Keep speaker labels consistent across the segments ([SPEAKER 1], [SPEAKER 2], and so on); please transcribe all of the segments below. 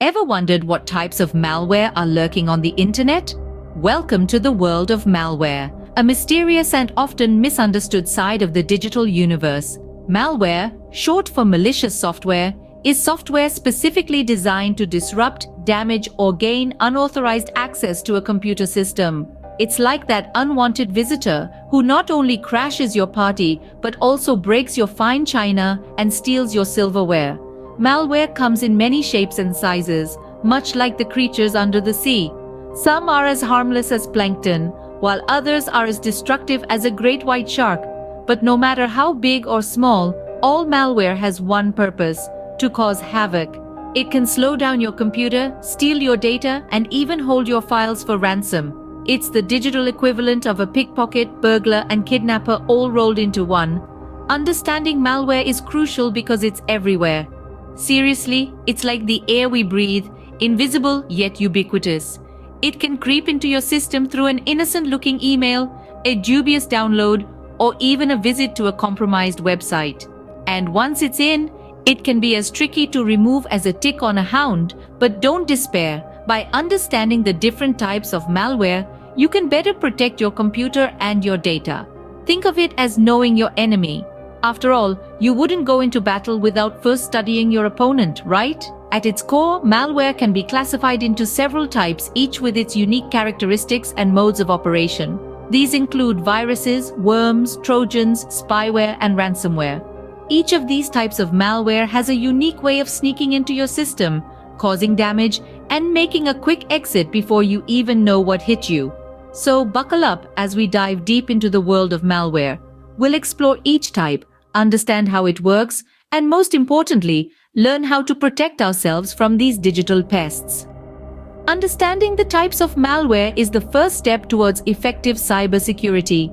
[SPEAKER 1] Ever wondered what types of malware are lurking on the internet? Welcome to the world of malware, a mysterious and often misunderstood side of the digital universe. Malware, short for malicious software, is software specifically designed to disrupt, damage, or gain unauthorized access to a computer system. It's like that unwanted visitor who not only crashes your party but also breaks your fine china and steals your silverware. Malware comes in many shapes and sizes, much like the creatures under the sea. Some are as harmless as plankton, while others are as destructive as a great white shark. But no matter how big or small, all malware has one purpose: to cause havoc. It can slow down your computer, steal your data, and even hold your files for ransom. It's the digital equivalent of a pickpocket, burglar, and kidnapper all rolled into one. Understanding malware is crucial because it's everywhere. Seriously, it's like the air we breathe, invisible yet ubiquitous. It can creep into your system through an innocent-looking email, a dubious download, or even a visit to a compromised website. And once it's in, it can be as tricky to remove as a tick on a hound. But don't despair. By understanding the different types of malware, you can better protect your computer and your data. Think of it as knowing your enemy. After all, you wouldn't go into battle without first studying your opponent, right? At its core, malware can be classified into several types, each with its unique characteristics and modes of operation. These include viruses, worms, Trojans, spyware, and ransomware. Each of these types of malware has a unique way of sneaking into your system, causing damage, and making a quick exit before you even know what hit you. So buckle up as we dive deep into the world of malware. We'll explore each type, understand how it works, and most importantly, learn how to protect ourselves from these digital pests. Understanding the types of malware is the first step towards effective cybersecurity.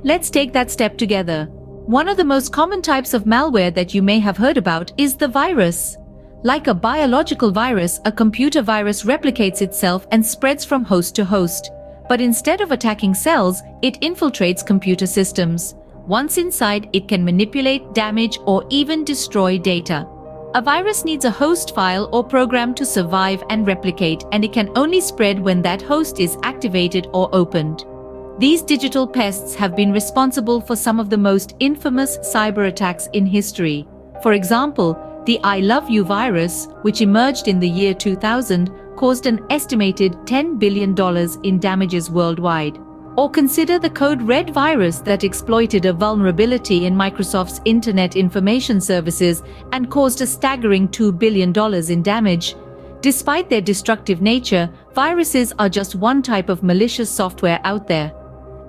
[SPEAKER 1] Let's take that step together. One of the most common types of malware that you may have heard about is the virus. Like a biological virus, a computer virus replicates itself and spreads from host to host. But instead of attacking cells, it infiltrates computer systems. Once inside, it can manipulate, damage, or even destroy data. A virus needs a host file or program to survive and replicate, and it can only spread when that host is activated or opened. These digital pests have been responsible for some of the most infamous cyber attacks in history. For example, the I Love You virus, which emerged in the year 2000, caused an estimated $10 billion in damages worldwide. Or consider the Code Red virus that exploited a vulnerability in Microsoft's Internet Information Services and caused a staggering $2 billion in damage. Despite their destructive nature, viruses are just one type of malicious software out there.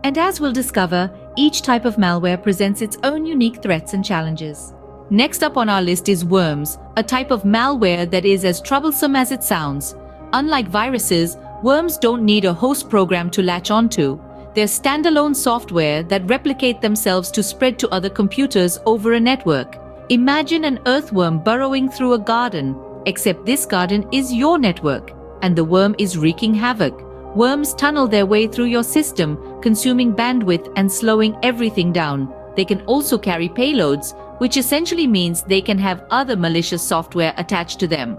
[SPEAKER 1] And as we'll discover, each type of malware presents its own unique threats and challenges. Next up on our list is worms, a type of malware that is as troublesome as it sounds. Unlike viruses, worms don't need a host program to latch onto. They're standalone software that replicate themselves to spread to other computers over a network. Imagine an earthworm burrowing through a garden, except this garden is your network, and the worm is wreaking havoc. Worms tunnel their way through your system, consuming bandwidth and slowing everything down. They can also carry payloads, which essentially means they can have other malicious software attached to them.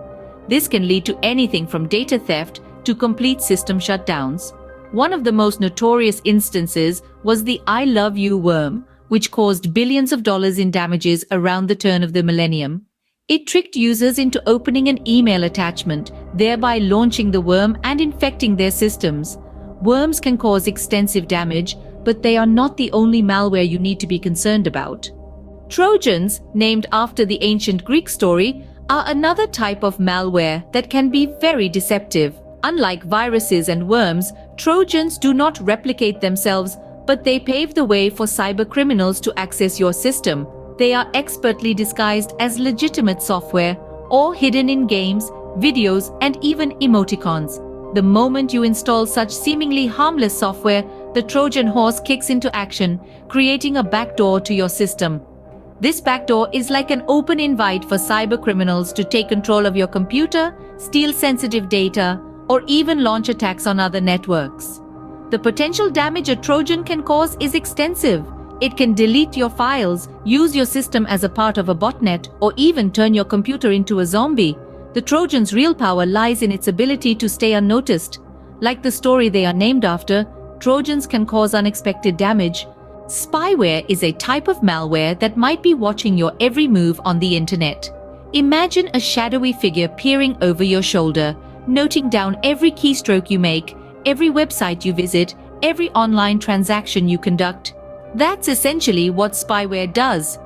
[SPEAKER 1] This can lead to anything from data theft to complete system shutdowns. One of the most notorious instances was the I Love You worm, which caused billions of dollars in damages around the turn of the millennium. It tricked users into opening an email attachment, thereby launching the worm and infecting their systems. Worms can cause extensive damage, but they are not the only malware you need to be concerned about. Trojans, named after the ancient Greek story, are another type of malware that can be very deceptive. Unlike viruses and worms, Trojans do not replicate themselves, but they pave the way for cybercriminals to access your system. They are expertly disguised as legitimate software or hidden in games, videos, and even emoticons. The moment you install such seemingly harmless software, the Trojan horse kicks into action, creating a backdoor to your system. This backdoor is like an open invite for cybercriminals to take control of your computer, steal sensitive data, or even launch attacks on other networks. The potential damage a Trojan can cause is extensive. It can delete your files, use your system as a part of a botnet, or even turn your computer into a zombie. The Trojans' real power lies in its ability to stay unnoticed. Like the story they are named after, Trojans can cause unexpected damage. Spyware is a type of malware that might be watching your every move on the internet. Imagine a shadowy figure peering over your shoulder, noting down every keystroke you make, every website you visit, every online transaction you conduct. That's essentially what spyware does.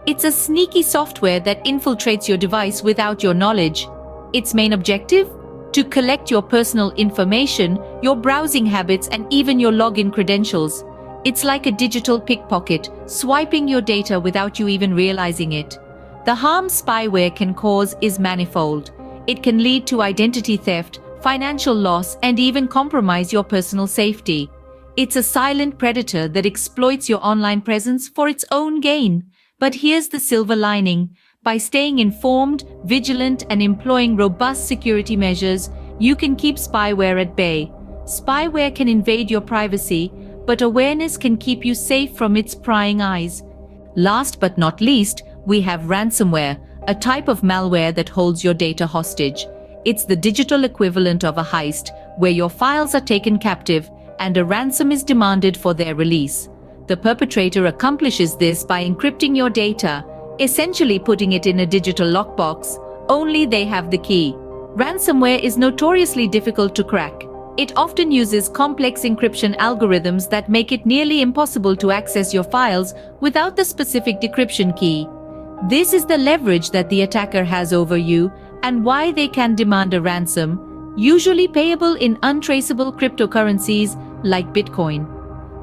[SPEAKER 1] It's a sneaky software that infiltrates your device without your knowledge. Its main objective? To collect your personal information, your browsing habits, and even your login credentials. It's like a digital pickpocket, swiping your data without you even realizing it. The harm spyware can cause is manifold. It can lead to identity theft, financial loss, and even compromise your personal safety. It's a silent predator that exploits your online presence for its own gain. But here's the silver lining. By staying informed, vigilant, and employing robust security measures, you can keep spyware at bay. Spyware can invade your privacy, but awareness can keep you safe from its prying eyes. Last but not least, we have ransomware, a type of malware that holds your data hostage. It's the digital equivalent of a heist, where your files are taken captive and a ransom is demanded for their release. The perpetrator accomplishes this by encrypting your data, essentially putting it in a digital lockbox. Only they have the key. Ransomware is notoriously difficult to crack. It often uses complex encryption algorithms that make it nearly impossible to access your files without the specific decryption key. This is the leverage that the attacker has over you and why they can demand a ransom, usually payable in untraceable cryptocurrencies like Bitcoin.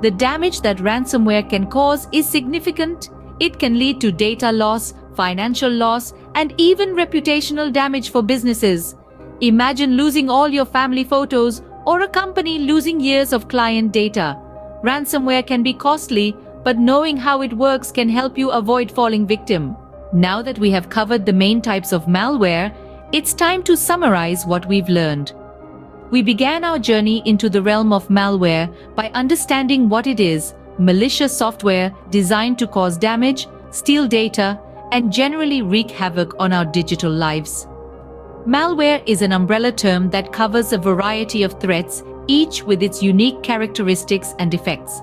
[SPEAKER 1] The damage that ransomware can cause is significant. It can lead to data loss, financial loss, and even reputational damage for businesses. Imagine losing all your family photos or a company losing years of client data. Ransomware can be costly, but knowing how it works can help you avoid falling victim. Now that we have covered the main types of malware, it's time to summarize what we've learned. We began our journey into the realm of malware by understanding what it is: malicious software designed to cause damage, steal data, and generally wreak havoc on our digital lives. Malware is an umbrella term that covers a variety of threats, each with its unique characteristics and effects.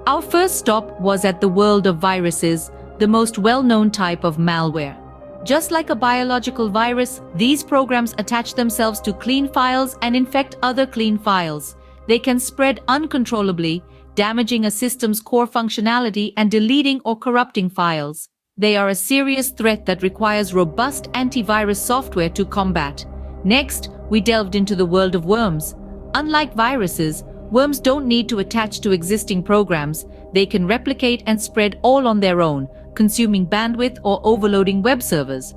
[SPEAKER 1] Our first stop was at the world of viruses, the most well-known type of malware. Just like a biological virus, these programs attach themselves to clean files and infect other clean files. They can spread uncontrollably, damaging a system's core functionality and deleting or corrupting files. They are a serious threat that requires robust antivirus software to combat. Next, we delved into the world of worms. Unlike viruses, worms don't need to attach to existing programs. They can replicate and spread all on their own, consuming bandwidth or overloading web servers.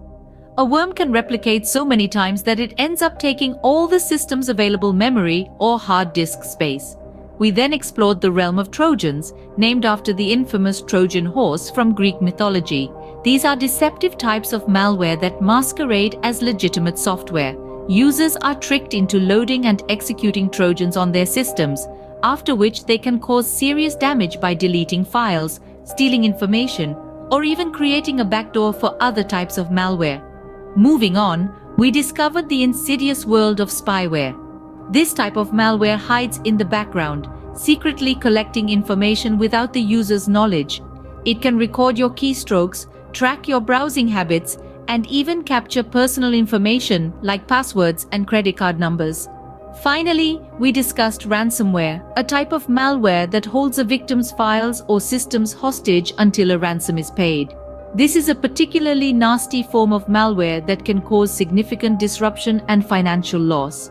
[SPEAKER 1] A worm can replicate so many times that it ends up taking all the system's available memory or hard disk space. We then explored the realm of Trojans, named after the infamous Trojan horse from Greek mythology. These are deceptive types of malware that masquerade as legitimate software. Users are tricked into loading and executing Trojans on their systems, after which they can cause serious damage by deleting files, stealing information, or even creating a backdoor for other types of malware. Moving on, we discovered the insidious world of spyware. This type of malware hides in the background, secretly collecting information without the user's knowledge. It can record your keystrokes, track your browsing habits, and even capture personal information like passwords and credit card numbers. Finally, we discussed ransomware, a type of malware that holds a victim's files or systems hostage until a ransom is paid. This is a particularly nasty form of malware that can cause significant disruption and financial loss.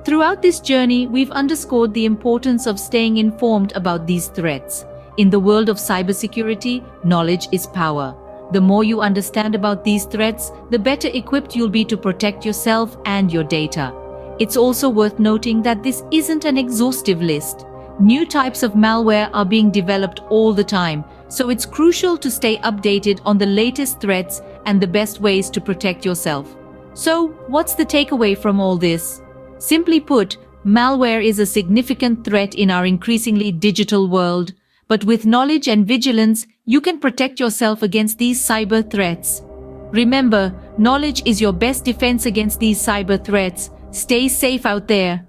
[SPEAKER 1] Throughout this journey, we've underscored the importance of staying informed about these threats. In the world of cybersecurity, knowledge is power. The more you understand about these threats, the better equipped you'll be to protect yourself and your data. It's also worth noting that this isn't an exhaustive list. New types of malware are being developed all the time, so it's crucial to stay updated on the latest threats and the best ways to protect yourself. So, what's the takeaway from all this? Simply put, malware is a significant threat in our increasingly digital world, but with knowledge and vigilance, you can protect yourself against these cyber threats. Remember, Knowledge is your best defense against these cyber threats. Stay safe out there.